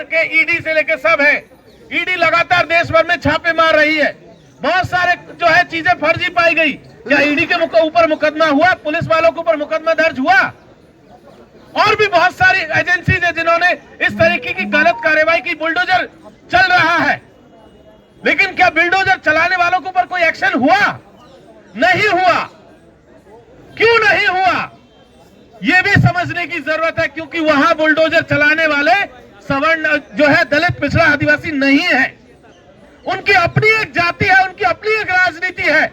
लेकर के ईडी से लेकर सब है। ईडी लगातार देश भर में छापे मार रही है, बहुत सारे जो है चीजें फर्जी पाई गई। क्या ईडी के ऊपर मुकदमा हुआ? पुलिस वालों के ऊपर मुकदमा दर्ज हुआ? और भी बहुत सारी एजेंसीज है जिन्होंने इस तरीके की गलत कार्रवाई की। बुलडोजर चल रहा है, लेकिन क्या बुलडोजर चलाने वालों के ऊपर कोई एक्शन हुआ? नहीं हुआ। क्यों नहीं हुआ, यह भी समझने की जरूरत है, क्योंकि वहां बुलडोजर चलाने वाले सवर्ण जो है दलित, पिछड़ा, आदिवासी नहीं है। उनकी अपनी एक जाति है, उनकी अपनी एक राजनीति है।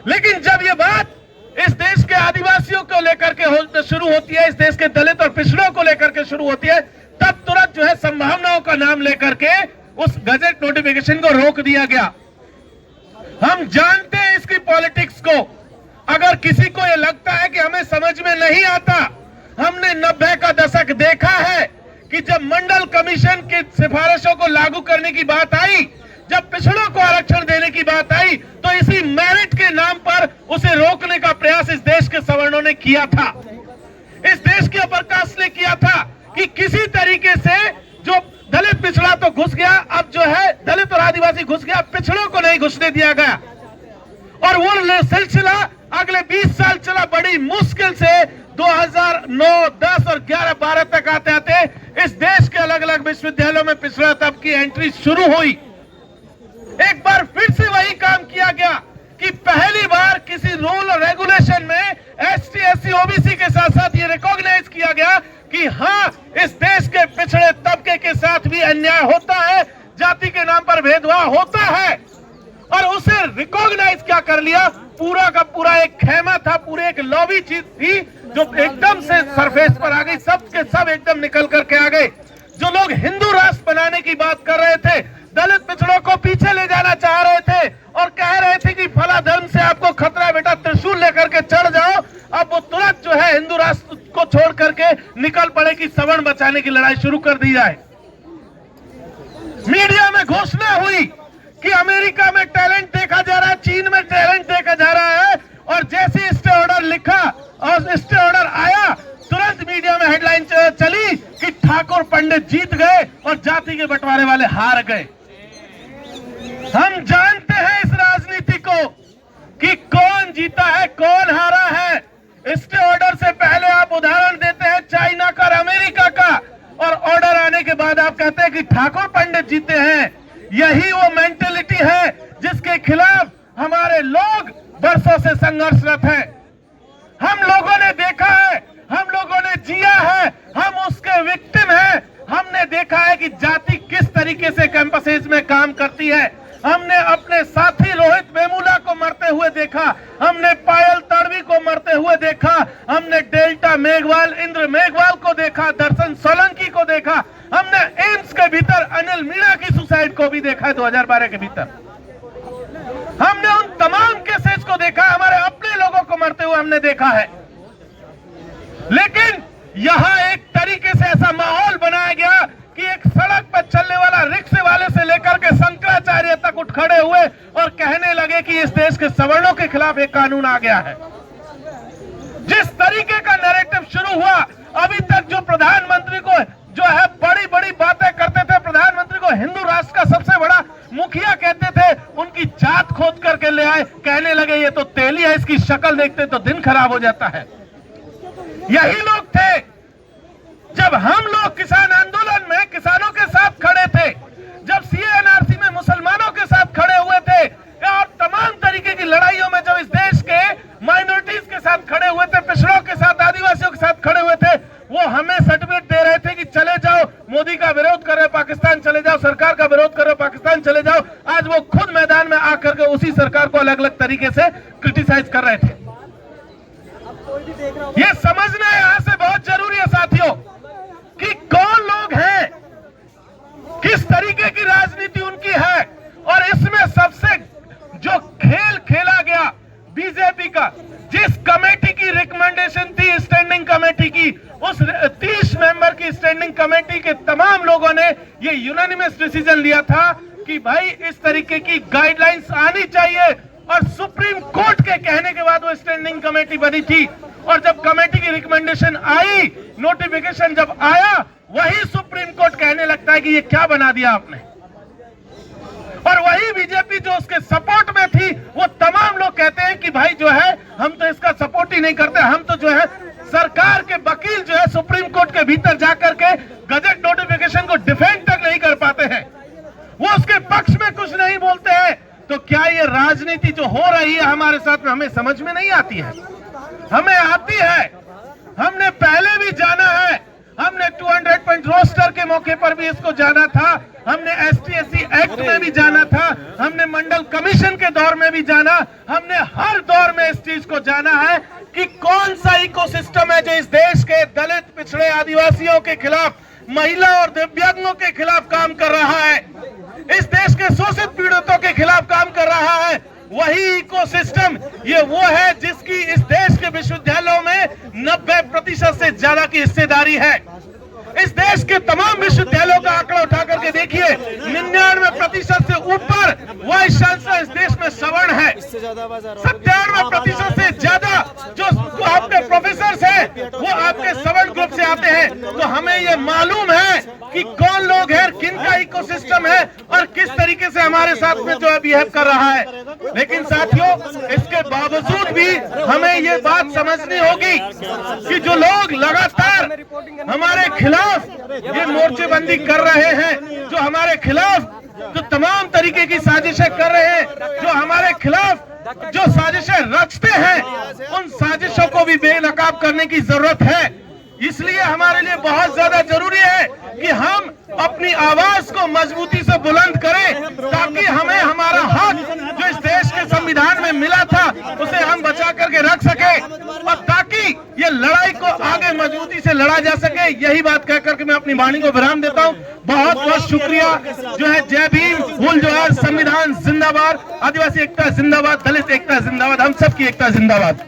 लेकिन जब ये बात इस देश के आदिवासियों को लेकर के शुरू होती है, इस देश के दलित और पिछड़ों को लेकर के शुरू होती है, तब तुरंत जो है संभावनाओं का नाम लेकर के उस गजट नोटिफिकेशन को रोक दिया गया। हम जानते हैं इसकी पॉलिटिक्स को। अगर किसी को यह लगता है कि हमें समझ में नहीं आता, हमने 90 का दशक देखा है कि जब मंडल कमीशन की सिफारिशों को लागू करने की बात आई, जब पिछड़ों को आरक्षण देने की बात आई, तो इसी मेरिट के नाम पर उसे रोकने का प्रयास इस देश के सवर्णों ने किया था, इस देश के अपर कास्ट ने किया था कि किसी तरीके से जो दलित पिछड़ा तो घुस गया, अब जो है दलित और आदिवासी घुस गया, पिछड़ों को नहीं घुसने दिया गया। और वो सिलसिला अगले 20 साल चला। बड़ी मुश्किल से 2009, 10 और 11, 12 तक आते आते इस देश के अलग अलग विश्वविद्यालयों में पिछड़ा तबके की एंट्री शुरू हुई। एक बार फिर से वही काम किया गया कि पहली बार किसी रूल और रेगुलेशन में एसटी, एससी, ओबीसी के साथ साथ ये रिकॉग्नाइज किया गया कि हाँ, इस देश के पिछड़े तबके के साथ भी अन्याय होता है, जाति के नाम पर भेदभाव होता है। और उसे रिकॉग्नाइज क्या कर लिया, पूरा का पूरा एक खेमा था, पूरे एक लॉबी चीज थी जो एकदम से सरफेस पर आ गई। सब के सब एकदम निकल करके आ गए। जो लोग हिंदू राष्ट्र बनाने की बात कर रहे थे, दलित पिछड़ों को पीछे ले जाना चाह रहे थे और कह रहे थे कि फला धर्म से आपको खतरा बेटा, त्रिशूल लेकर के चढ़ जाओ, अब वो तुरंत जो है हिंदू राष्ट्र को छोड़ करके निकल पड़े कि सवर्ण बचाने की लड़ाई शुरू कर दी जाए। मीडिया में घोषणा हुई कि अमेरिका में टैलेंट देखा जा रहा है, चीन में टैलेंट देखा जा रहा है, और जैसे स्टे ऑर्डर लिखा और स्टे ऑर्डर आया, तुरंत मीडिया में हेडलाइन चली कि ठाकुर पंडित जीत गए और जाति के बंटवारे वाले हार गए। हम जानते हैं इस राजनीति को कि कौन जीता है, कौन हारा है। स्टे ऑर्डर से पहले आप उदाहरण देते हैं चाइना का, अमेरिका का, और ऑर्डर आने के बाद आप कहते हैं कि ठाकुर पंडित जीते हैं। यही वो मेंटेलिटी है जिसके खिलाफ हमारे लोग बरसों से संघर्षरत हैं। हम लोगों ने देखा है, हम लोगों ने जिया है, हम उसके विक्टिम हैं। हमने देखा है कि जाति किस तरीके से कैंपसेस में काम करती है। हमने अपने साथी रोहित वेमुला को मरते हुए देखा, हमने पायल तड़वी को मरते हुए देखा, हमने डेल्टा मेघवाल, इंद्र मेघवाल को देखा, दर्शन सोलंकी को देखा, हमने एम्स के भीतर अनिल मीणा की सुसाइड को भी देखा है 2012 के भीतर। हमने उन तमाम केसेस को देखा, हमारे अपने लोगों को मरते हुए हमने देखा है। लेकिन यहां एक तरीके से ऐसा माहौल बनाया गया कि एक सड़क पर चलने वाला रिक्शे वाले से लेकर के शंकराचार्य तक उठ खड़े हुए और कहने लगे कि इस देश के सवर्णों के खिलाफ एक कानून आ गया है। जिस तरीके का नैरेटिव शुरू हुआ, अभी तक जो प्रधानमंत्री को जो है बड़ी बड़ी बातें करते थे, प्रधानमंत्री को हिंदू राष्ट्र का सबसे बड़ा मुखिया कहते थे, उनकी जात खोद करके ले आए, कहने लगे ये तो तेली है, इसकी शक्ल देखते तो दिन खराब हो जाता है। यही लोग थे जब हम लोग किसान आंदोलन में किसानों के साथ खड़े थे, जब सीएनआरसी में मुसलमानों के साथ खड़े हुए थे, और तमाम तरीके की लड़ाइयों में जब इस देश के माइनॉरिटीज के साथ खड़े हुए थे, पिछड़ों के साथ, आदिवासियों के साथ खड़े हुए थे, वो हमें सर्टिफिकेट दे रहे थे कि चले जाओ, मोदी का विरोध कर रहे पाकिस्तान चले जाओ, सरकार का विरोध कर रहे पाकिस्तान चले जाओ। आज वो खुद मैदान में आकर के उसी सरकार को अलग अलग तरीके से क्रिटिसाइज कर रहे थे। ये समझना यहां से बहुत जरूरी है साथियों कि कौन लोग हैं, किस तरीके की राजनीति उनकी है। और इसमें सबसे जो खेल खेला गया बीजेपी का, जिस कमेटी की रिकमेंडेशन थी स्टैंडिंग कमेटी की, उस 30 मेंबर की स्टैंडिंग कमेटी के तमाम लोगों ने ये यूनानिमस डिसीजन लिया था कि भाई इस तरीके की गाइडलाइंस आनी चाहिए। और सुप्रीम कोर्ट के कहने के बाद वो स्टैंडिंग कमेटी बनी थी। और जब कमेटी की रिकमेंडेशन आई, नोटिफिकेशन जब आया, वही सुप्रीम कोर्ट कहने लग लगता है कि ये क्या बना दिया आपने। और वही बीजेपी जो उसके सपोर्ट में थी, वो तमाम लोग कहते हैं कि भाई जो है हम तो इसका सपोर्ट ही नहीं करते, हम तो जो है सरकार के वकील जो है सुप्रीम कोर्ट के भीतर जाकर के गजट नोटिफिकेशन को डिफेंड तक नहीं कर पाते हैं, वो उसके पक्ष में कुछ नहीं बोलते हैं। तो क्या ये राजनीति जो हो रही है हमारे साथ में हमें समझ में नहीं आती है? हमें आती है। हमने पहले भी जाना है, हमने 200 पॉइंट रोस्टर के मौके पर भी इसको जाना था, हमने ST/SC एक्ट में भी जाना था, हमने मंडल कमीशन के दौर में भी जाना, हमने हर दौर में इस चीज को जाना है कि कौन सा इकोसिस्टम है जो इस देश के दलित, पिछड़े, आदिवासियों के खिलाफ, महिला और दिव्यांगों के खिलाफ काम कर रहा है, इस देश के शोषित पीड़ितों के खिलाफ काम कर रहा है। वही इकोसिस्टम ये वो है जिसकी इस देश के विश्वविद्यालयों में 90% से ज्यादा की हिस्सेदारी है। इस देश के तमाम विश्वविद्यालयों का आंकड़ा उठा करके देखिए, 99% से ऊपर वाइस चांसलर इस देश में सवर्ण है, 97% से ज्यादा जो आपके प्रोफेसर हैं वो आपके सवर्ण ग्रुप से आते हैं। तो हमें ये मालूम है कि कौन लोग हैं, किन का इकोसिस्टम है और किस तरीके से हमारे साथ में जो है बिहेव कर रहा है। लेकिन साथियों, इसके बावजूद भी हमें ये बात समझनी होगी कि जो लोग लगातार हमारे खिलाफ ये मोर्चेबंदी कर रहे हैं, जो हमारे खिलाफ जो तमाम तरीके की साजिशें कर रहे हैं, जो हमारे खिलाफ जो साजिशें रचते हैं, उन साजिशों को भी बेनकाब करने की जरूरत है। इसलिए हमारे लिए बहुत ज्यादा जरूरी है कि हम अपनी आवाज को मजबूती से बुलंद करें, ताकि हमें हमारा हक जो इस देश के संविधान में मिला था उसे हम बचा करके रख सके, और ताकि ये लड़ाई को आगे मजबूती से लड़ा जा सके। यही बात कह करके मैं अपनी वाणी को विराम देता हूँ। बहुत बहुत शुक्रिया। जो है जय भीम, भूल जोहार, संविधान जिंदाबाद, आदिवासी एकता जिंदाबाद, दलित एकता जिंदाबाद, हम सबकी एकता जिंदाबाद।